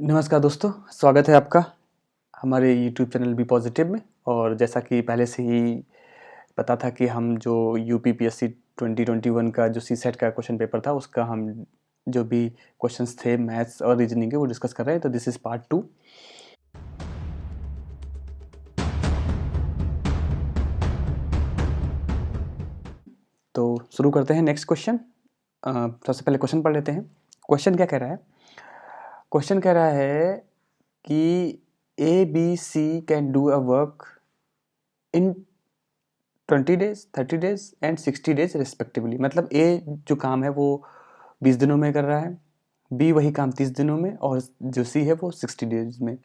नमस्कार दोस्तों, स्वागत है आपका हमारे यूट्यूब चैनल बी पॉजिटिव में। और जैसा कि पहले से ही पता था कि हम जो यूपीपीएससी 2021 का जो सीसेट का क्वेश्चन पेपर था उसका हम जो भी क्वेश्चंस थे मैथ्स और रीजनिंग के वो डिस्कस कर रहे हैं। तो दिस इज़ पार्ट 2। तो शुरू करते हैं नेक्स्ट क्वेश्चन। सबसे पहले क्वेश्चन पढ़ लेते हैं। क्वेश्चन क्या कह रहा है? क्वेश्चन कह रहा है कि A B C can do a work in 20 days, 30 days and 60 days respectively. मतलब ए जो काम है वो 20 दिनों में कर रहा है, बी वही काम 30 दिनों में, और जो सी है वो 60 डेज में।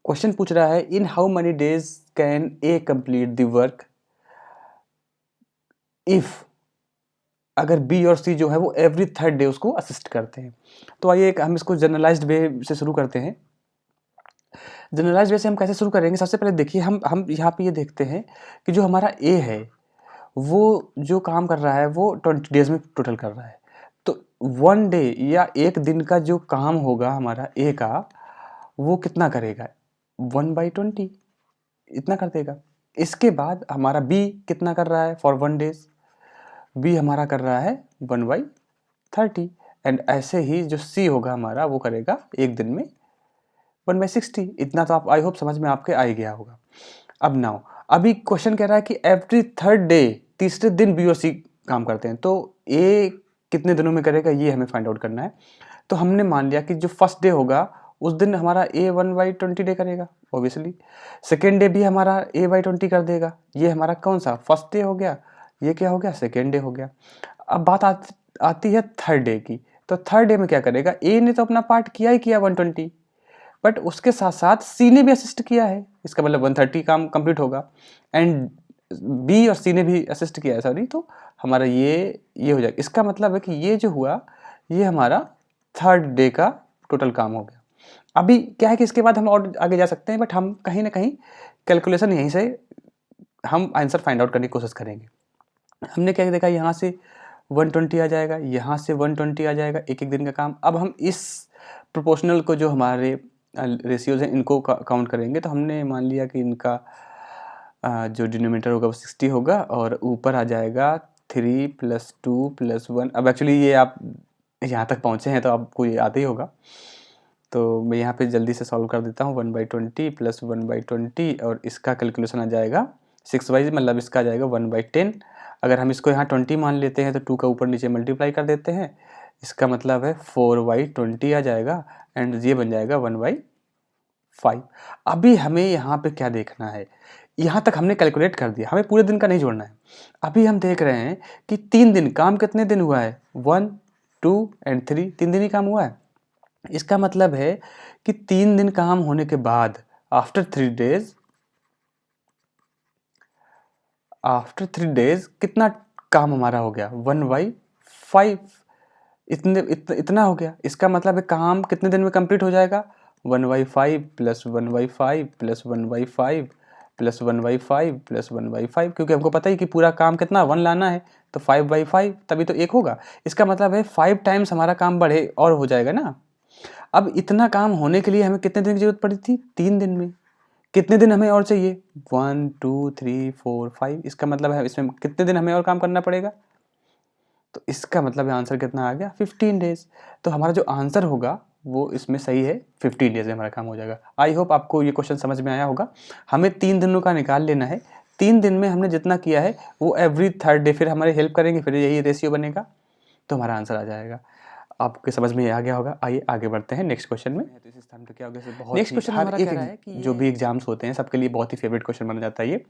क्वेश्चन पूछ रहा है in how many days can a complete the work if, अगर बी और सी जो है वो एवरी थर्ड डे उसको असिस्ट करते हैं। तो आइए हम इसको जनरलाइज्ड वे से शुरू करते हैं। जनरलाइज्ड वे से हम कैसे शुरू करेंगे? सबसे पहले देखिए, हम यहाँ पे ये देखते हैं कि जो हमारा ए है वो जो काम कर रहा है वो 20 डेज में टोटल कर रहा है। तो 1 डे या एक दिन का जो काम होगा हमारा ए का, वो कितना करेगा? 1/20 इतना कर देगा। इसके बाद हमारा बी कितना कर रहा है फॉर 1 डेज? बी हमारा कर रहा है 1/30। एंड ऐसे ही जो सी होगा हमारा वो करेगा एक दिन में 1/60। इतना तो आप आई होप समझ में आपके आ ही गया होगा। अब नाउ अभी क्वेश्चन कह रहा है कि एवरी थर्ड डे, तीसरे दिन बी और सी काम करते हैं। तो ए कितने दिनों में करेगा ये हमें फाइंड आउट करना है। तो हमने मान लिया कि जो फर्स्ट डे होगा उस दिन हमारा ए 1/20 डे करेगा ऑब्वियसली। सेकेंड डे भी हमारा a/20 कर देगा। ये हमारा कौन सा फर्स्ट डे हो गया, ये क्या हो गया सेकेंड डे हो गया। अब बात आती है थर्ड डे की। तो थर्ड डे में क्या करेगा? ए ने तो अपना पार्ट किया ही किया 120, बट उसके साथ साथ सी ने भी असिस्ट किया है। इसका मतलब 130 काम कंप्लीट होगा। एंड बी और सी ने भी असिस्ट किया है, सॉरी। तो हमारा ये हो जाएगा। इसका मतलब है कि ये जो हुआ ये हमारा थर्ड डे का टोटल काम हो गया। अभी क्या है कि इसके बाद हम और आगे जा सकते हैं, बट हम कहीं ना कहीं कैलकुलेशन यहीं से हम आंसर फाइंड आउट करने की कोशिश करेंगे। हमने क्या देखा, यहाँ से 120 आ जाएगा, यहाँ से 120 आ जाएगा, एक एक दिन का काम। अब हम इस प्रोपोर्शनल को जो हमारे रेशियोज हैं इनको काउंट करेंगे। तो हमने मान लिया कि इनका जो डिनोमिनेटर होगा वो 60 होगा और ऊपर आ जाएगा 3 + 2 + 1। अब एक्चुअली ये आप यहाँ तक पहुँचे हैं तो आपको ये आता ही होगा। तो मैं यहाँ पे जल्दी से सॉल्व कर देता हूँ। 1/20 + 1/20 और इसका कैलकुलेशन आ जाएगा 6 वाइज, मतलब इसका आ जाएगा 1/10। अगर हम इसको यहाँ 20 मान लेते हैं तो 2 का ऊपर नीचे मल्टीप्लाई कर देते हैं। इसका मतलब है 4/20 आ जाएगा एंड ये बन जाएगा 1/5। अभी हमें यहाँ पे क्या देखना है? यहाँ तक हमने कैलकुलेट कर दिया, हमें पूरे दिन का नहीं जोड़ना है। अभी हम देख रहे हैं कि 3 दिन काम कितने दिन हुआ है? 1, 2 एंड 3, 3 दिन ही काम हुआ है। इसका मतलब है कि 3 दिन काम होने के बाद आफ्टर 3 डेज कितना काम हमारा हो गया? 1/5। इतना हो गया। इसका मतलब है काम कितने दिन में कंप्लीट हो जाएगा? 1/5 + 1/5 + 1/5 + 1/5 + 1/5, क्योंकि हमको पता ही कि पूरा काम कितना 1 लाना है। तो 5/5 तभी तो 1 होगा। इसका मतलब है 5 टाइम्स हमारा काम बढ़े और हो जाएगा ना। अब इतना काम होने के लिए हमें कितने दिन की जरूरत पड़ी थी? 3 दिन में। कितने दिन हमें और चाहिए? 1, 2, 3, 4, 5। इसका मतलब है इसमें कितने दिन हमें और काम करना पड़ेगा? तो इसका मतलब है आंसर कितना आ गया? 15 डेज। तो हमारा जो आंसर होगा वो इसमें सही है, 15 डेज में हमारा काम हो जाएगा। आई होप आपको ये क्वेश्चन समझ में आया होगा। हमें 3 दिनों का निकाल लेना है। 3 दिन में हमने जितना किया है वो एवरी थर्ड डे फिर हमारी हेल्प करेंगे, फिर यही रेशियो बनेगा तो हमारा आंसर आ जाएगा। आपके समझ में आ गया होगा। आइए आगे बढ़ते हैं नेक्स्ट क्वेश्चन में। तो इस स्थान पे क्या हो गया? नेक्स्ट क्वेश्चन हमारा कह रहा है कि जो भी एग्जाम्स होते हैं सबके लिए बहुत ही फेवरेट क्वेश्चन माना जाता है ये।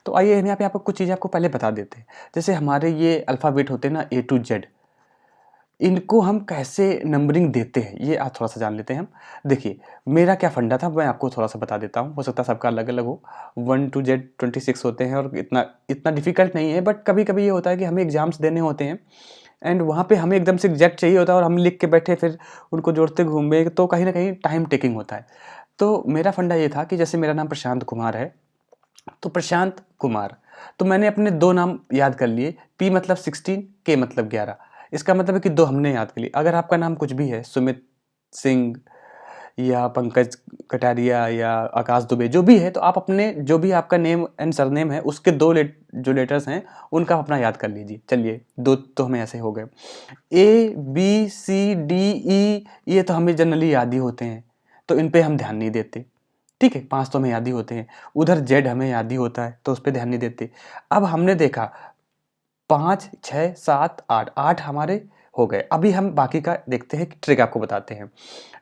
तो आइए हम यहाँ पे आपको कुछ चीज़ें आपको पहले बता देते हैं। जैसे हमारे ये अल्फ़ाबेट होते हैं ना, A to Z, इनको हम कैसे नंबरिंग देते हैं ये आज थोड़ा सा जान लेते हैं हम। देखिए मेरा क्या फंडा था मैं आपको थोड़ा सा बता देता हूँ, हो सकता है सबका अलग अलग हो। 1 to Z 26 होते हैं और इतना इतना डिफिकल्ट नहीं है, बट कभी कभी ये होता है कि हमें एग्जाम्स देने होते हैं एंड वहाँ पे हमें एकदम से एग्जैक्ट चाहिए होता है और हम लिख के बैठे फिर उनको जोड़ते घूमे तो कहीं ना कहीं टाइम टेकिंग होता है। तो मेरा फंडा ये था कि जैसे मेरा नाम प्रशांत कुमार है, तो प्रशांत कुमार, तो मैंने अपने 2 नाम याद कर लिए। P मतलब 16, K मतलब 11। इसका मतलब है कि 2 हमने याद कर लिए। अगर आपका नाम कुछ भी है, सुमित सिंह, या पंकज कटारिया या आकाश दुबे जो भी है, तो आप अपने जो भी आपका नेम एंड सरनेम है उसके जो लेटर्स हैं उनका आप अपना याद कर लीजिए। चलिए 2 तो हमें ऐसे हो गए। A B C D E ये तो हमें जनरली याद ही होते हैं, तो इन पे हम ध्यान नहीं देते। ठीक है, 5 तो हमें याद ही होते हैं। उधर Z हमें याद ही होता है, तो उस पे ध्यान नहीं देते। अब हमने देखा 5 6 7 8 8 हमारे हो गए। अभी हम बाकी का देखते हैं, ट्रिक आपको बताते हैं।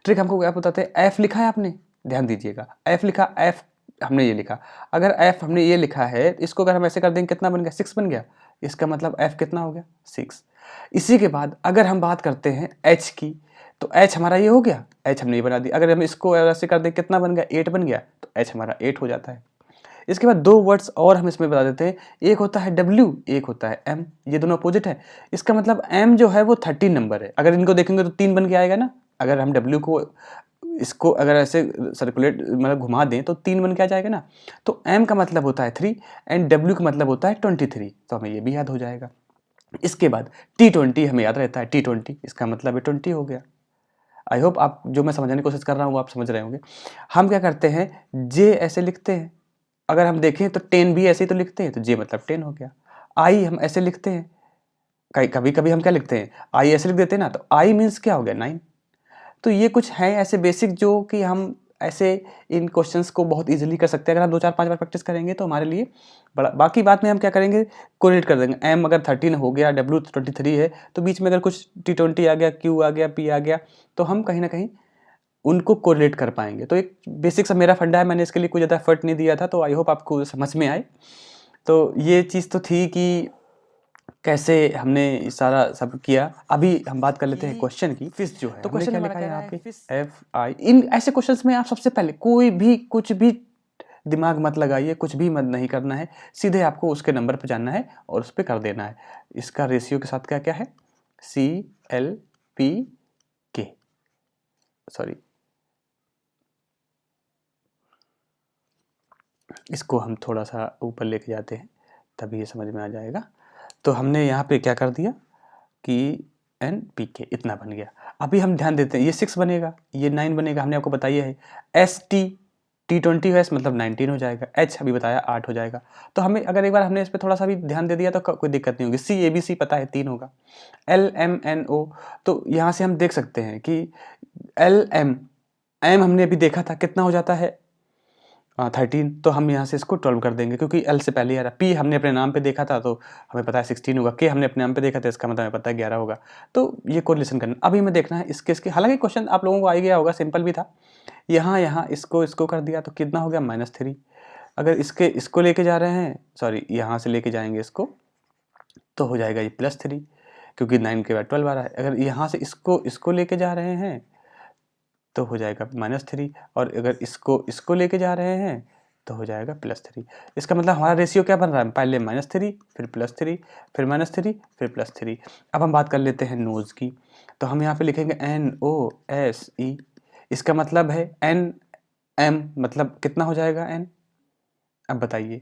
ट्रिक हमको क्या बताते हैं, एफ लिखा है आपने, ध्यान दीजिएगा, एफ लिखा, एफ हमने ये लिखा। अगर एफ हमने ये लिखा है, इसको अगर हम ऐसे कर देंगे कितना बन गया, 6 बन गया। इसका मतलब एफ कितना हो गया, 6। इसी के बाद अगर हम बात करते हैं एच की, तो एच हमारा ये हो गया, एच हमने ये बना दी। अगर हम इसको ऐसे कर दें कितना बन गया, 8 बन गया, तो एच हमारा 8 हो जाता है। इसके बाद 2 वर्ड्स और हम इसमें बता देते हैं, एक होता है W, एक होता है M, ये दोनों अपोजिट है। इसका मतलब M जो है वो 13 नंबर है। अगर इनको देखेंगे तो 3 बन के आएगा ना। अगर हम W को इसको अगर ऐसे सर्कुलेट मतलब घुमा दें तो 3 बन के आ जाएगा ना। तो M का मतलब होता है 3 एंड W का मतलब होता है 23, तो हमें ये भी याद हो जाएगा। इसके बाद T20 हमें याद रहता है, T20 इसका मतलब है 20 हो गया। आई होप आप जो मैं समझाने की कोशिश कर रहा हूँ वो आप समझ रहे होंगे। हम क्या करते हैं, J ऐसे लिखते हैं। अगर हम देखें तो 10 भी ऐसे ही तो लिखते हैं, तो J मतलब 10 हो गया। I हम ऐसे लिखते हैं, कभी कभी हम क्या लिखते हैं, I ऐसे लिख देते हैं ना, तो I मीन्स क्या हो गया, 9। तो ये कुछ हैं ऐसे बेसिक जो कि हम ऐसे इन क्वेश्चंस को बहुत इजीली कर सकते हैं। अगर हम 2 4 5 बार प्रैक्टिस करेंगे तो हमारे लिए बड़ा। बाकी बात में हम क्या करेंगे, कोरिलेट कर देंगे। M अगर 13 हो गया, W 23 है, तो बीच में अगर कुछ T20 आ गया, Q आ गया, P आ गया, तो हम कहीं ना कहीं उनको कोरिलेट कर पाएंगे। तो एक बेसिक सा मेरा फंडा है, मैंने इसके लिए कोई ज़्यादा एफर्ट नहीं दिया था, तो आई होप आपको समझ में आए। तो ये चीज़ तो थी कि कैसे हमने सारा सब किया। अभी हम बात कर लेते हैं क्वेश्चन की। फिश जो है, तो क्वेश्चन क्या लिखा है यहाँ पे, FI। इन ऐसे क्वेश्चंस में आप सबसे पहले कोई भी कुछ भी दिमाग मत लगाइए, कुछ भी मत नहीं करना है, सीधे आपको उसके नंबर पे जाना है और उस पर कर देना है। इसका रेशियो के साथ क्या क्या है, CLPK, सॉरी इसको हम थोड़ा सा ऊपर लेके जाते हैं तभी ये समझ में आ जाएगा। तो हमने यहाँ पे क्या कर दिया कि NPK इतना बन गया। अभी हम ध्यान देते हैं, ये 6 बनेगा, ये 9 बनेगा, हमने आपको बताया है। ST T20 है, मतलब 19 हो जाएगा। H अभी बताया 8 हो जाएगा। तो हमें अगर एक बार हमने इस पर थोड़ा सा भी ध्यान दे दिया तो कोई दिक्कत नहीं होगी। CABC पता है 3 होगा। LMNO, तो यहाँ से हम देख सकते हैं कि LM M हमने अभी देखा था कितना हो जाता है, 13, तो हम यहाँ से इसको 12 कर देंगे क्योंकि L से पहले आ रहा। P हमने अपने नाम पे देखा था तो हमें पता है 16 होगा। K हमने अपने नाम पे देखा था, इसका मतलब हमें पता है 11 होगा। तो ये कोरिलेशन करना अभी हमें देखना है इसके। हालांकि क्वेश्चन आप लोगों को आ ही गया होगा, सिंपल भी था। यहाँ इसको कर दिया तो कितना हो गया, -3। अगर इसको लेके जा रहे हैं, सॉरी यहाँ से लेके जाएंगे इसको, तो हो जाएगा ये +3 क्योंकि 9 के बाद 12 आ रहा है। अगर यहाँ से इसको लेके जा रहे हैं तो हो जाएगा -3, और अगर इसको लेके जा रहे हैं तो हो जाएगा +3। इसका मतलब हमारा रेशियो क्या बन रहा है, पहले -3 फिर +3 फिर -3 फिर +3। अब हम बात कर लेते हैं नोज़ की, तो हम यहाँ पे लिखेंगे NOSE। इसका मतलब है NM, मतलब कितना हो जाएगा N, अब बताइए।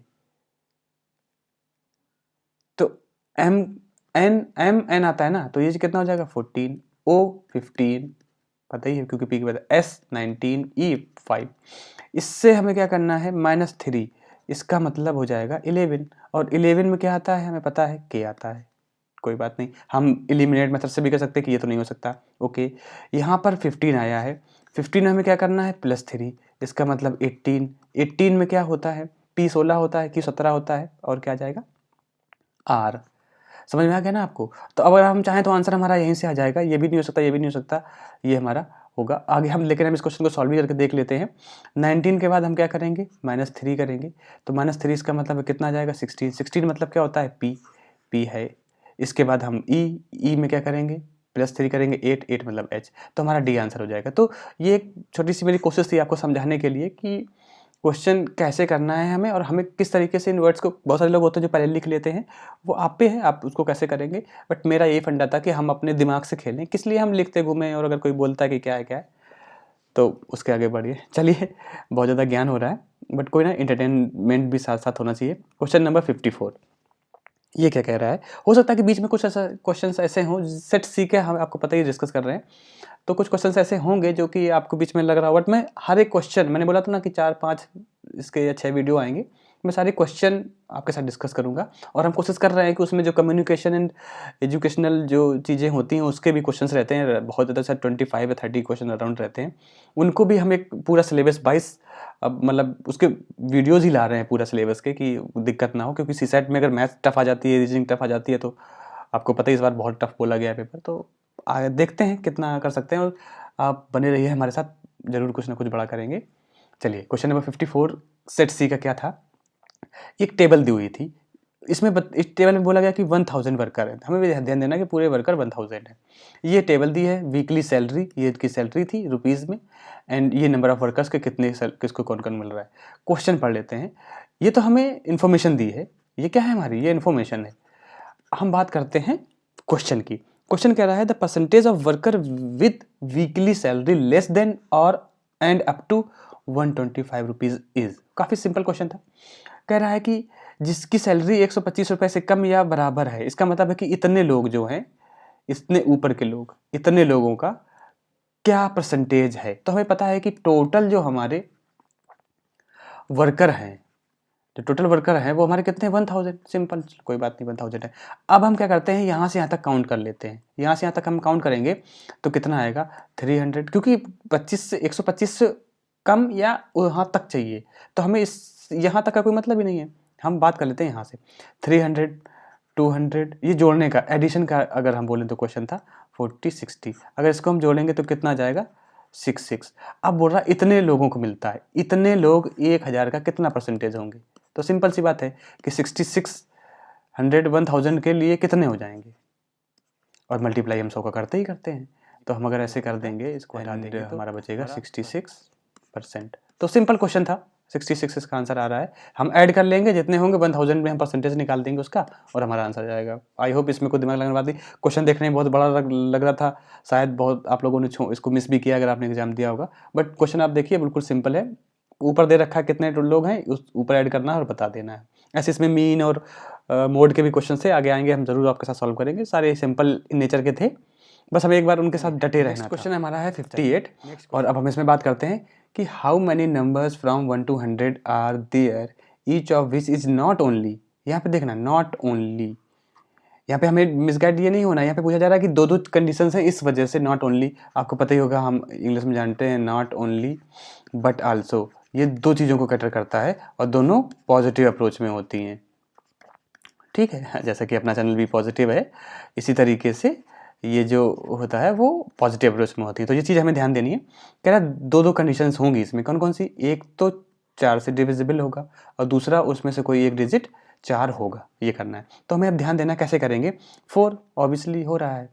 तो M आता है ना, तो ये कितना हो जाएगा 14, O 15, पता ही है क्योंकि P के बाद S 19, E 5। इससे हमें क्या करना है, -3, इसका मतलब हो जाएगा 11, और 11 में क्या आता है हमें पता है, K आता है। कोई बात नहीं, हम एलिमिनेट मेथड से भी कर सकते हैं कि ये तो नहीं हो सकता। ओके, यहाँ पर 15 आया है, 15 में हमें क्या करना है, +3, इसका मतलब 18। 18 में क्या होता है, P 16 होता है, Q 17 होता है, और क्या आ जाएगा R। समझ में आ गया ना आपको। तो अगर हम चाहें तो आंसर हमारा यहीं से आ जाएगा, ये भी नहीं हो सकता, ये भी नहीं हो सकता, ये हमारा होगा आगे हम। लेकिन हम इस क्वेश्चन को सॉल्व भी करके देख लेते हैं। 19 के बाद हम क्या करेंगे, -3 करेंगे, तो -3 इसका मतलब कितना आ जाएगा, 16। 16 मतलब क्या होता है, P है। इसके बाद हम E में क्या करेंगे, +3 करेंगे, 8 मतलब H, तो हमारा D आंसर हो जाएगा। तो ये एक छोटी सी मेरी कोशिश थी आपको समझाने के लिए कि क्वेश्चन कैसे करना है हमें, और हमें किस तरीके से इन वर्ड्स को, बहुत सारे लोग होते हैं जो पहले लिख लेते हैं, वो आप पे है आप उसको कैसे करेंगे। बट मेरा यही फंडा था कि हम अपने दिमाग से खेलें, किस लिए हम लिखते घूमें, और अगर कोई बोलता है कि क्या है तो उसके आगे बढ़िए। चलिए, बहुत ज़्यादा ज्ञान हो रहा है, बट कोई ना, इंटरटेनमेंट भी साथ साथ होना चाहिए। क्वेश्चन नंबर 54, ये क्या कह रहा है, हो सकता है कि बीच में कुछ ऐसा क्वेश्चन ऐसे हों, सेट सी के हम आपको पता ही डिस्कस कर रहे हैं, तो कुछ क्वेश्चन ऐसे होंगे जो कि आपको बीच में लग रहा होगा, बट मैं हर एक क्वेश्चन, मैंने बोला था ना कि 4-5 इसके या 6 वीडियो आएंगे, मैं सारे क्वेश्चन आपके साथ डिस्कस करूंगा। और हम कोशिश कर रहे हैं कि उसमें जो कम्युनिकेशन एंड एजुकेशनल जो चीज़ें होती हैं उसके भी क्वेश्चंस रहते हैं, बहुत ज़्यादा शायद 25 या 30 क्वेश्चन अराउंड रहते हैं, उनको भी हम एक पूरा सिलेबस 22 अब मतलब उसके वीडियोज़ ही ला रहे हैं पूरा सिलेबस के, कि दिक्कत ना हो, क्योंकि सीसेट में अगर मैथ्स टफ आ जाती है, रीजनिंग टफ आ जाती है, तो आपको पता ही इस बार बहुत टफ बोला गया है पेपर। तो देखते हैं कितना कर सकते हैं, और आप बने रहिए हमारे साथ, ज़रूर कुछ ना कुछ बड़ा करेंगे। चलिए क्वेश्चन नंबर 54 सेट सी का क्या था। एक टेबल दी हुई थी, इसमें इस टेबल में बोला गया कि 1000 वर्कर है, हमें भी ध्यान देना कि पूरे वर्कर 1000 है। ये टेबल दी है, वीकली सैलरी, ये की सैलरी थी रुपीज़ में, एंड ये नंबर ऑफ वर्कर्स के कितने किसको कौन कौन मिल रहा है। क्वेश्चन पढ़ लेते हैं। ये तो हमें इन्फॉर्मेशन दी है, ये क्या है हमारी, ये इन्फॉर्मेशन है। हम बात करते हैं क्वेश्चन की। क्वेश्चन कह रहा है the percentage of worker with weekly salary less than और and up to 125 rupees is. काफ़ी सिंपल क्वेश्चन था। कह रहा है कि जिसकी सैलरी 125 रुपये से कम या बराबर है, इसका मतलब है कि इतने लोग जो हैं, इतने ऊपर के लोग, इतने लोगों का क्या परसेंटेज है। तो हमें पता है कि टोटल जो हमारे वर्कर हैं, जो टोटल वर्कर हैं वो हमारे कितने 1000, सिंपल, कोई बात नहीं, 1000 है। अब हम क्या करते हैं, यहाँ से यहाँ तक काउंट कर लेते हैं। यहाँ से यहाँ तक हम काउंट करेंगे तो कितना आएगा 300, क्योंकि 25 से 125 से कम या वहाँ तक चाहिए, तो हमें इस यहाँ तक का कोई मतलब ही नहीं है। हम बात कर लेते हैं यहाँ से 300, 200, ये जोड़ने का, एडिशन का अगर हम बोलें तो क्वेश्चन था 40, 60, अगर इसको हम जोड़ेंगे तो कितना जाएगा 66। अब बोल रहा इतने लोगों को मिलता है, इतने लोग 1000 का कितना परसेंटेज होंगे। तो सिंपल सी बात है कि 6600 1000 के लिए कितने हो जाएंगे, और मल्टीप्लाई हम 100 का करते ही करते हैं। तो हम अगर ऐसे कर देंगे, इसको हटा देंगे, तो हमारा बचेगा 66%। तो सिंपल क्वेश्चन था, 66 इसका आंसर आ रहा है। हम ऐड कर लेंगे जितने होंगे 1000 में, हम परसेंटेज निकाल देंगे उसका, और हमारा आंसर आ जाएगा। आई होप इसमें कोई दिमाग लगने वाली बात नहीं। क्वेश्चन देखने में बहुत बड़ा लग रहा था, शायद बहुत आप लोगों ने इसको मिस भी किया अगर आपने एग्जाम दिया होगा, बट क्वेश्चन आप देखिए बिल्कुल सिंपल है। ऊपर दे रखा है कितने लोग हैं, उस ऊपर ऐड करना है और बता देना है। ऐसे इसमें मीन और मोड के भी क्वेश्चन से आगे आएंगे, हम जरूर आपके साथ सॉल्व करेंगे। सारे सिंपल इन नेचर के थे, बस हमें एक बार उनके साथ डटे रहना था। क्वेश्चन हमारा है 58, और अब हम इसमें बात करते हैं कि how many numbers from 1 to 100 are there, each of which is not only. यहाँ पे देखना नॉट ओनली, यहाँ पे हमें मिसगाइड ये नहीं होना। यहाँ पे पूछा जा रहा है कि दो कंडीशंस हैं, इस वजह से नॉट ओनली। आपको पता ही होगा, हम इंग्लिश में जानते हैं नॉट ओनली बट आल्सो, ये दो चीज़ों को कैटर करता है, और दोनों पॉजिटिव अप्रोच में होती हैं। ठीक है, जैसा कि अपना चैनल भी पॉजिटिव है, इसी तरीके से ये जो होता है वो पॉजिटिव अप्रोच में होती है। तो ये चीज़ हमें ध्यान देनी है। कह रहा दो कंडीशंस होंगी इसमें, कौन कौन सी, एक तो 4 से डिविजिबल होगा, और दूसरा उसमें से कोई एक डिजिट 4 होगा, ये करना है। तो हमें अब ध्यान देना कैसे करेंगे। 4 ऑब्वियसली हो रहा है,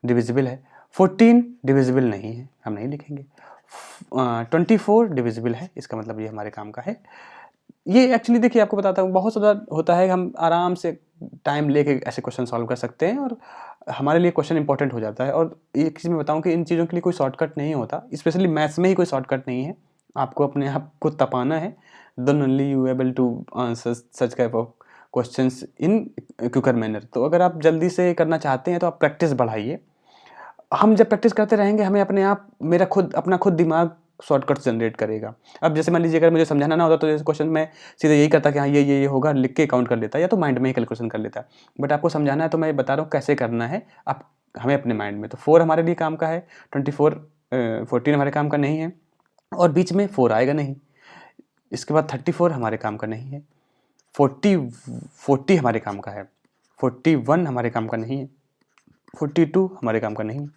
डिविजिबल है। 14 डिविजिबल नहीं है, हम नहीं लिखेंगे। 24 डिविजिबल है, इसका मतलब ये हमारे काम का है। ये एक्चुअली देखिए, आपको बताता हूँ, बहुत ज़्यादा होता है, हम आराम से टाइम लेके ऐसे क्वेश्चन सॉल्व कर सकते हैं, और हमारे लिए क्वेश्चन इंपॉर्टेंट हो जाता है। और एक चीज़ मैं बताऊँ कि इन चीज़ों के लिए कोई शॉर्टकट नहीं होता, स्पेशली मैथ्स में ही कोई शॉर्टकट नहीं है। आपको अपने आप को तपाना है, then only you able to answer such type of questions in quicker manner. तो अगर आप जल्दी से करना चाहते हैं तो आप प्रैक्टिस बढ़ाइए। हम जब प्रैक्टिस करते रहेंगे, हमें अपने आप अपना खुद दिमाग शॉर्टकट्स जनरेट करेगा। अब जैसे मान लीजिए, अगर मुझे समझाना ना होता तो जैसे क्वेश्चन में सीधे यही करता कि हाँ ये होगा, लिख के काउंट कर लेता, या तो माइंड में ही कैलकुलेशन कर लेता। बट आपको समझाना है तो मैं बता रहा हूँ कैसे करना है आप हमें अपने माइंड में। तो 4 हमारे लिए काम का है, 14 हमारे काम का नहीं है, और बीच में 4 आएगा नहीं। इसके बाद 34 हमारे काम का नहीं है, 40 हमारे काम का है, 41 हमारे काम का नहीं है, 42 हमारे काम का नहीं है,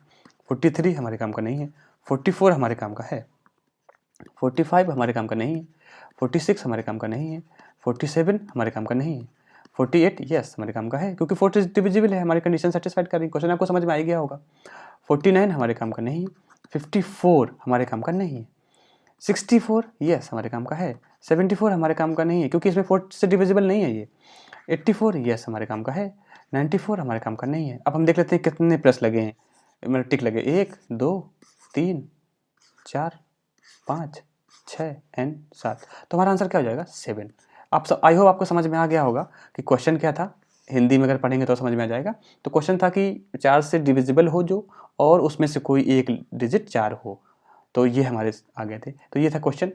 43 हमारे काम का नहीं है, 44 हमारे काम का है, 45 हमारे काम का नहीं है, 46 हमारे काम का नहीं है, 47 हमारे काम का नहीं है, 48 यस हमारे काम का है, क्योंकि 40 डिविजिबल है, हमारी कंडीशन सेटिस्फाइड कर रही है। क्वेश्चन आपको समझ में आ गया होगा। 49 हमारे काम का नहीं है, 54 हमारे काम का नहीं है, 64 यस हमारे काम का है, 74 हमारे काम का नहीं है, क्योंकि इसमें 4 से डिविजिबल नहीं है ये। 84 यस हमारे काम का है, 94 हमारे काम का नहीं है। अब हम देख लेते हैं कितने प्लस लगे हैं, मतलब टिक लगे, 1 2 3 4 5 6 एंड 7। तो हमारा आंसर क्या हो जाएगा 7। आप सब, आई होप आपको समझ में आ गया होगा कि क्वेश्चन क्या था, हिंदी में अगर पढ़ेंगे तो समझ में आ जाएगा। तो क्वेश्चन था कि 4 से डिविजिबल हो जो, और उसमें से कोई एक डिजिट 4 हो। तो ये हमारे आ गए थे। तो ये था क्वेश्चन।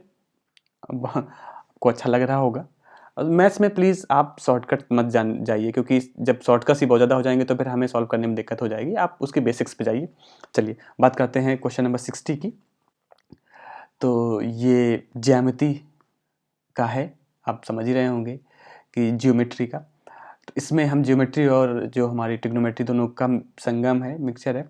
आपको अच्छा लग रहा होगा। मैथ्स में प्लीज़ आप शॉर्टकट मत जाइए, क्योंकि जब शॉर्टकट्स ही बहुत ज़्यादा हो जाएंगे तो फिर हमें सॉल्व करने में दिक्कत हो जाएगी। आप उसके बेसिक्स पे जाइए। चलिए बात करते हैं क्वेश्चन नंबर 60 की। तो ये ज्यामिति का है, आप समझ ही रहे होंगे कि ज्योमेट्री का। तो इसमें हम ज्योमेट्री और जो हमारी ट्रिग्नोमेट्री दोनों का संगम है, मिक्सचर है।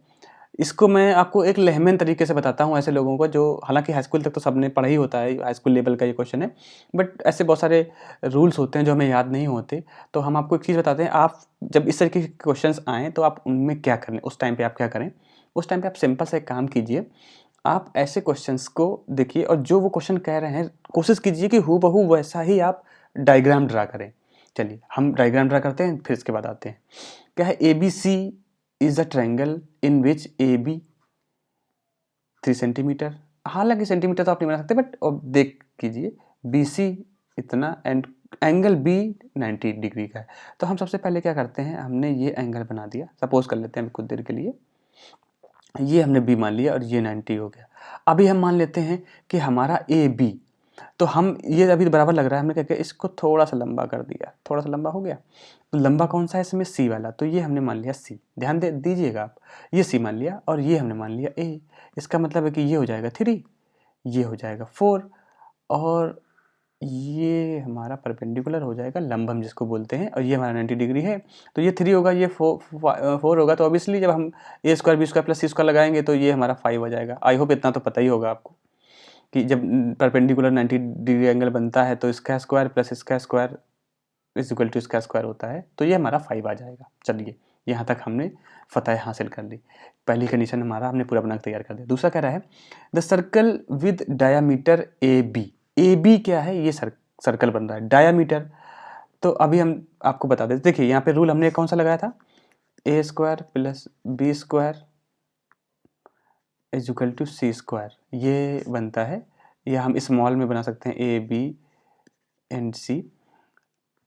इसको मैं आपको एक लेहमन तरीके से बताता हूँ ऐसे लोगों को जो, हालांकि हाई स्कूल तक तो सबने पढ़ा ही होता है, हाई स्कूल लेवल का ये क्वेश्चन है, बट ऐसे बहुत सारे रूल्स होते हैं जो हमें याद नहीं होते। तो हम आपको एक चीज़ बताते हैं, आप जब इस तरीके के क्वेश्चंस आएँ तो आप उनमें क्या करें, उस टाइम पे आप क्या करें। उस टाइम पे आप सिंपल सा एक काम कीजिए, आप ऐसे क्वेश्चंस को देखिए और जो वो क्वेश्चन कह रहे हैं कोशिश कीजिए कि हूबहू वैसा ही आप डायग्राम ड्रा करें। चलिए हम डायग्राम ड्रा करते हैं, फिर इसके बाद आते हैं। क्या है, ABC is a triangle in which AB 3 centimetre. हालांकि सेंटीमीटर तो आप नहीं बना सकते, बट अब देख कीजिए BC इतना एंड एंगल B 90 डिग्री का है। तो हम सबसे पहले क्या करते हैं, हमने ये एंगल बना दिया, सपोज कर लेते हैं कुछ देर के लिए, ये हमने B मान लिया और ये 90 हो गया। अभी हम मान लेते हैं कि हमारा AB, तो हम ये अभी बराबर लग रहा है, हमने क्या किया, इसको थोड़ा सा लंबा कर दिया, थोड़ा सा लंबा हो गया। तो लंबा कौन सा है इसमें, C वाला, तो ये हमने मान लिया C। ध्यान दे दीजिएगा आप, ये C मान लिया और ये हमने मान लिया A। इसका मतलब है कि ये हो जाएगा 3, ये हो जाएगा 4, और ये हमारा परपेंडिकुलर हो जाएगा, लंबम जिसको बोलते हैं, और ये हमारा 90 डिग्री है। तो ये 3 होगा, ये 4 होगा। तो ऑब्वियसली जब हम A² B² प्लस C² लगाएंगे तो ये हमारा 5 हो जाएगा। आई होप इतना तो पता ही होगा आपको कि जब परपेंडिकुलर 90 डिग्री एंगल बनता है तो इसका स्क्वायर प्लस इसका स्क्वायर इज इक्वल टू इसका स्क्वायर होता है। तो ये हमारा 5 आ जाएगा। चलिए यहाँ तक हमने फतह हासिल कर ली। पहली कंडीशन हमारा हमने पूरा बना तैयार कर दिया। दूसरा कह रहा है the circle with diameter AB क्या है, ये सर्कल बन रहा है, डायामीटर। तो अभी हम आपको बता देते, देखिए यहाँ पे रूल हमने कौन सा लगाया था, A² plus B² is equal to C², ये बनता है, या हम स्मॉल में बना सकते हैं AB एंड C।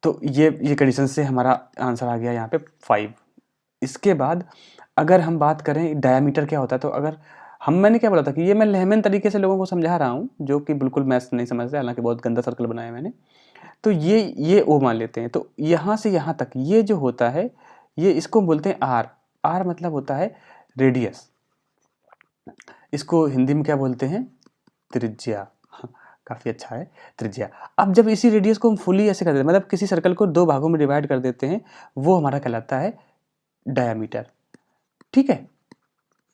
तो ये कंडीशन से हमारा आंसर आ गया यहाँ पे 5। इसके बाद अगर हम बात करें डायामीटर क्या होता है, तो अगर मैंने क्या बोला था कि ये मैं लेहमन तरीके से लोगों को समझा रहा हूँ जो कि बिल्कुल मैथ्स नहीं समझते, हालांकि बहुत गंदा सर्कल बनाया मैंने। तो ये O मान लेते हैं। तो यहाँ से यहाँ तक ये जो होता है, ये इसको बोलते हैं R मतलब होता है रेडियस। इसको हिंदी में क्या बोलते हैं, त्रिज्या। काफ़ी अच्छा है, त्रिज्या। अब जब इसी रेडियस को हम फुली ऐसे कर देते हैं, मतलब किसी सर्कल को 2 भागों में डिवाइड कर देते हैं, वो हमारा कहलाता है डायामीटर। ठीक है,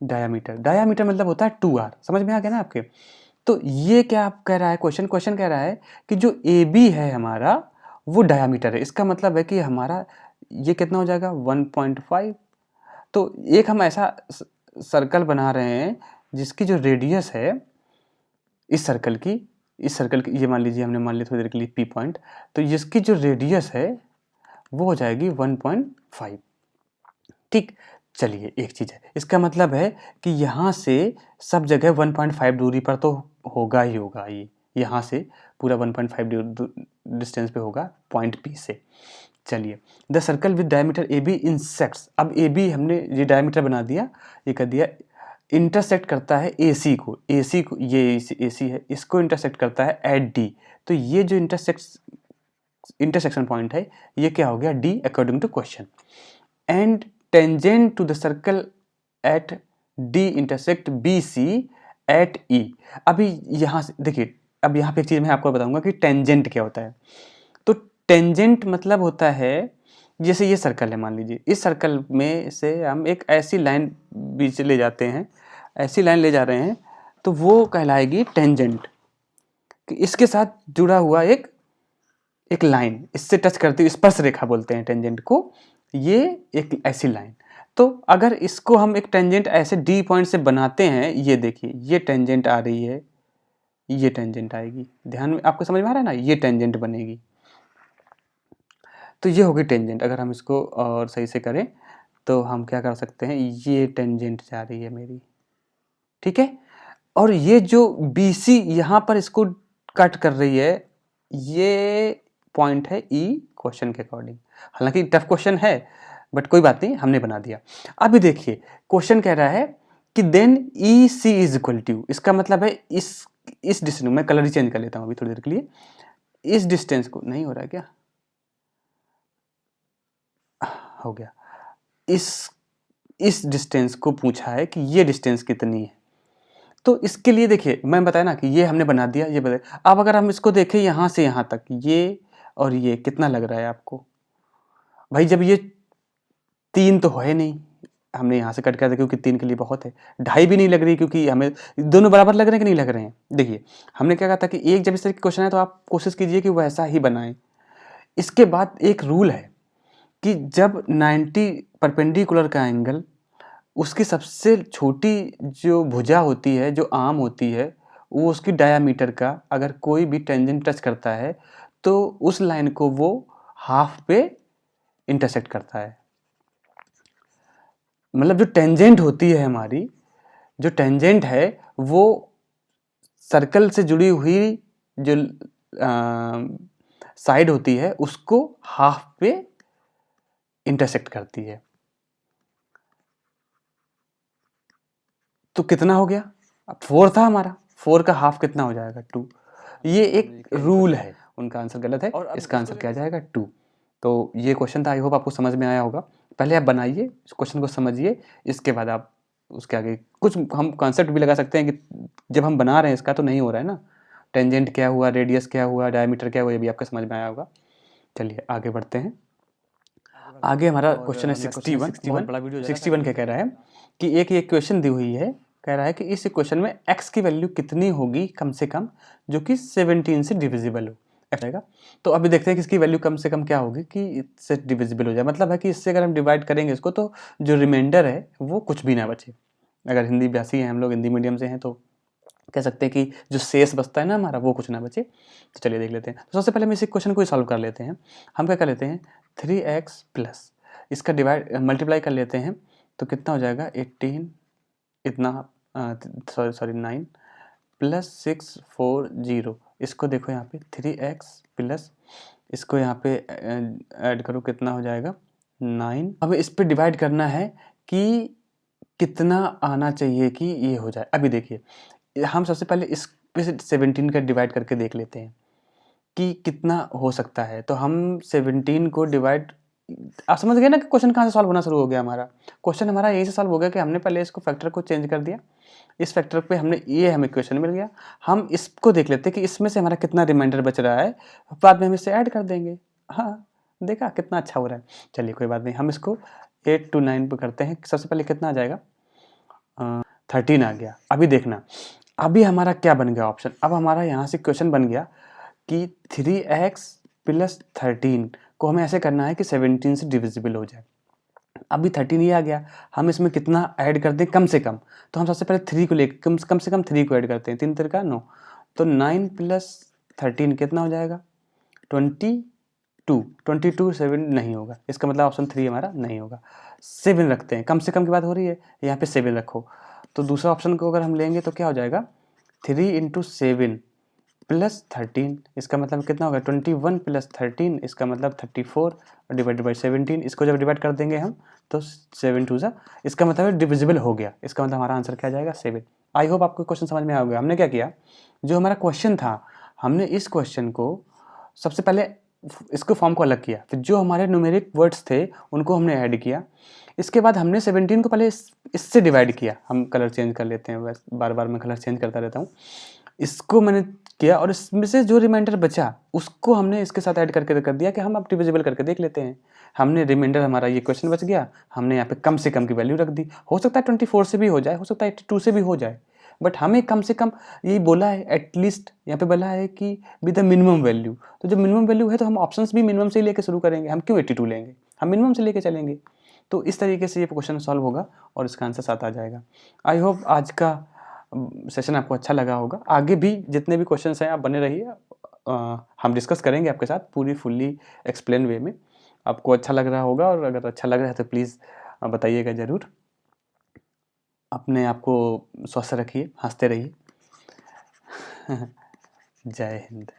डायामीटर मतलब होता है 2R। समझ में आ गया ना आपके। तो ये क्या कह रहा है, क्वेश्चन कह रहा है कि जो AB है हमारा वो डायामीटर है। इसका मतलब है कि हमारा ये कितना हो जाएगा, 1.5। तो एक हम ऐसा सर्कल बना रहे हैं जिसकी जो रेडियस है इस सर्कल की, ये मान लीजिए, हमने मान लिया थोड़ी देर के लिए P पॉइंट, तो इसकी जो रेडियस है वो हो जाएगी 1.5। ठीक, चलिए एक चीज़ है, इसका मतलब है कि यहाँ से सब जगह 1.5 दूरी पर तो होगा ही होगा। ये यहाँ से पूरा 1.5 डिस्टेंस पे होगा पॉइंट P से। चलिए, the circle with diameter AB insects. अब AB हमने ये डायमीटर बना दिया, ये कर दिया, इंटरसेक्ट करता है AC को, ये AC है, इसको इंटरसेक्ट करता है एट D। तो ये जो इंटरसेक्शन पॉइंट है ये क्या हो गया, D according to question. And tangent to the circle at D intersect BC at E। अभी यहाँ से देखिए, अब यहाँ पे एक चीज़ मैं आपको बताऊंगा कि टेंजेंट क्या होता है। तो टेंजेंट मतलब होता है, जैसे ये सर्कल है, मान लीजिए इस सर्कल में से हम एक ऐसी लाइन बीच ले जाते हैं, ऐसी लाइन ले जा रहे हैं, तो वो कहलाएगी टेंजेंट। कि इसके साथ जुड़ा हुआ एक लाइन, इससे टच करती हुई स्पर्श रेखा बोलते हैं टेंजेंट को, ये एक ऐसी लाइन। तो अगर इसको हम एक टेंजेंट ऐसे D पॉइंट से बनाते हैं, ये देखिए ये टेंजेंट आ रही है, ये टेंजेंट आएगी, ध्यान में आपको समझ में आ रहा है ना, ये टेंजेंट बनेगी। तो ये होगी टेंजेंट। अगर हम इसको और सही से करें तो हम क्या कर सकते हैं, ये टेंजेंट जा रही है मेरी, ठीक है। और ये जो BC यहाँ पर इसको कट कर रही है, ये पॉइंट है E क्वेश्चन के अकॉर्डिंग। हालांकि टफ क्वेश्चन है बट कोई बात नहीं, हमने बना दिया। अभी देखिए क्वेश्चन कह रहा है कि then E C is equal to, इसका मतलब है इस डिस्टेंस, मैं कलर ही चेंज कर लेता हूँ अभी थोड़ी देर के लिए। इस डिस्टेंस को, नहीं हो रहा है क्या, हो गया। इस डिस्टेंस को पूछा है कि ये डिस्टेंस कितनी है। तो इसके लिए देखिए मैं बताया ना कि ये हमने बना दिया, ये बताया। अब अगर हम इसको देखें यहाँ से यहाँ तक, ये और ये कितना लग रहा है आपको भाई? जब ये 3 तो है नहीं, हमने यहाँ से कट कर दिया क्योंकि 3 के लिए बहुत है। 2.5 भी नहीं लग रही क्योंकि हमें दोनों बराबर लग रहे हैं कि नहीं लग रहे हैं। देखिए हमने क्या कहा था कि एक जब इस तरह के क्वेश्चन है तो आप कोशिश कीजिए कि वैसा ही बनाएं। इसके बाद एक रूल है कि जब 90 परपेंडिकुलर का एंगल, उसकी सबसे छोटी जो भुजा होती है, जो आर्म होती है, वो उसकी डायामीटर का अगर कोई भी टेंजेंट टच करता है तो उस लाइन को वो हाफ पे इंटरसेक्ट करता है। मतलब जो टेंजेंट होती है हमारी, जो टेंजेंट है वो सर्कल से जुड़ी हुई जो साइड होती है उसको हाफ पे इंटरसेक्ट करती है। तो कितना हो गया? अब 4 था हमारा, 4 का हाफ कितना हो जाएगा? 2। ये एक रूल है। उनका आंसर गलत है और इसका आंसर क्या जाएगा? 2। तो ये क्वेश्चन था, आई होप आपको समझ में आया होगा। पहले आप बनाइए, इस क्वेश्चन को समझिए, इसके बाद आप उसके आगे कुछ हम कॉन्सेप्ट भी लगा सकते हैं कि जब हम बना रहे हैं इसका तो नहीं हो रहा है ना, टेंजेंट क्या हुआ, रेडियस क्या हुआ, डायमीटर क्या हुआ, ये भी आपको समझ में आया होगा। चलिए आगे बढ़ते हैं। आगे हमारा क्वेश्चन है 61, बहुत बड़ा वीडियो। 61 क्या कह रहा है कि एक क्वेश्चन दी हुई है, कह रहा है कि इस इक्वेशन में x की वैल्यू कितनी होगी कम से कम जो कि 17 से डिविजिबल हो। आएगा तो अभी देखते हैं कि इसकी वैल्यू कम से कम क्या होगी कि इससे डिविजिबल हो जाए। मतलब है कि इससे अगर हम डिवाइड करेंगे इसको तो जो रिमाइंडर है वो कुछ भी ना बचे। अगर हिंदी भाषी हैं हम लोग, हिंदी मीडियम से हैं, तो कह सकते हैं कि जो शेष बचता है ना हमारा वो कुछ ना बचे। तो चलिए देख लेते हैं। तो सबसे पहले हम इस इक्वेशन को सॉल्व कर लेते हैं। हम क्या कर लेते हैं, 3x प्लस इसका डिवाइड मल्टीप्लाई कर लेते हैं तो कितना हो जाएगा 18 इतना सॉरी 9 प्लस 640। इसको देखो यहाँ पे 3x प्लस इसको यहाँ पे ऐड करो कितना हो जाएगा 9। हमें इस पे डिवाइड करना है कि कितना आना चाहिए कि ये हो जाए। अभी देखिए हम सबसे पहले इस पे 17 का डिवाइड करके देख लेते हैं कि कितना हो सकता है। तो हम 17 को डिवाइड, आप समझ गए ना कि क्वेश्चन कहाँ से सॉल्व होना शुरू हो गया। हमारा क्वेश्चन हमारा यहीं से सॉल्व हो गया कि हमने पहले इसको फैक्टर को चेंज कर दिया, इस फैक्टर पे हमने ये हमें क्वेश्चन मिल गया। हम इसको देख लेते हैं कि इसमें से हमारा कितना रिमाइंडर बच रहा है, बाद में हम इसे ऐड कर देंगे। हाँ देखा कितना अच्छा हो रहा है। चलिए कोई बात नहीं, हम इसको 8 to 9 पे करते हैं। सबसे पहले कितना आ जाएगा 13 आ गया। अभी देखना अभी हमारा क्या बन गया ऑप्शन। अब हमारा यहाँ से क्वेश्चन बन गया कि 3x प्लस 13 को हमें ऐसे करना है कि 17 से डिविजिबल हो जाए। अभी 13 ही आ गया, हम इसमें कितना ऐड कर दें कम से कम। तो हम सबसे पहले 3 को लेकर कम से कम 3 को ऐड करते हैं। 3 3 का 9, तो 9 प्लस 13 कितना हो जाएगा 22। 7 नहीं होगा, इसका मतलब ऑप्शन 3 हमारा नहीं होगा। 7 रखते हैं, कम से कम की बात हो रही है, यहाँ पे 7 रखो। तो दूसरा ऑप्शन को अगर हम लेंगे तो क्या हो जाएगा 3 × 7 प्लस 13, इसका मतलब कितना होगा 21 प्लस 13, इसका मतलब 34 डिवाइडेड बाई 17। इसको जब डिवाइड कर देंगे हम तो 7 2 इसका मतलब डिविजिबल हो गया। इसका मतलब हमारा आंसर क्या जाएगा 7। आई होप आपको क्वेश्चन समझ में आ गया। हमने क्या किया, जो हमारा क्वेश्चन था हमने इस क्वेश्चन को सबसे पहले इसको फॉर्म को अलग किया, फिर जो हमारे न्यूमेरिक वर्ड्स थे उनको हमने ऐड किया। इसके बाद हमने 17 को पहले इससे डिवाइड किया। हम कलर चेंज कर लेते हैं, बस बार बार मैं कलर चेंज करता रहता हूँ। इसको मैंने किया और इसमें से जो रिमाइंडर बचा उसको हमने इसके साथ ऐड करके कर दिया कि हम अब डिविजिबल करके देख लेते हैं। हमने रिमाइंडर, हमारा ये क्वेश्चन बच गया, हमने यहाँ पे कम से कम की वैल्यू रख दी। हो सकता है 24 से भी हो जाए, हो सकता है 82 से भी हो जाए, बट हमें कम से कम यही बोला है, एटलीस्ट यहाँ पे बोला है कि विद द मिनिमम वैल्यू। तो जो मिनिमम वैल्यू है तो हम ऑप्शंस भी मिनिमम से ही लेके शुरू करेंगे। हम क्यों 82 लेंगे, हम मिनिमम से लेके चलेंगे। तो इस तरीके से ये क्वेश्चन सॉल्व होगा और इसका आंसर 7 आ जाएगा। आई होप आज का सेशन आपको अच्छा लगा होगा। आगे भी जितने भी क्वेश्चंस हैं आप बने रहिए, हम डिस्कस करेंगे आपके साथ पूरी फुल्ली एक्सप्लेन वे में। आपको अच्छा लग रहा होगा और अगर अच्छा लग रहा है तो प्लीज़ बताइएगा ज़रूर। अपने आप को स्वस्थ रखिए, हंसते रहिए। जय हिंद।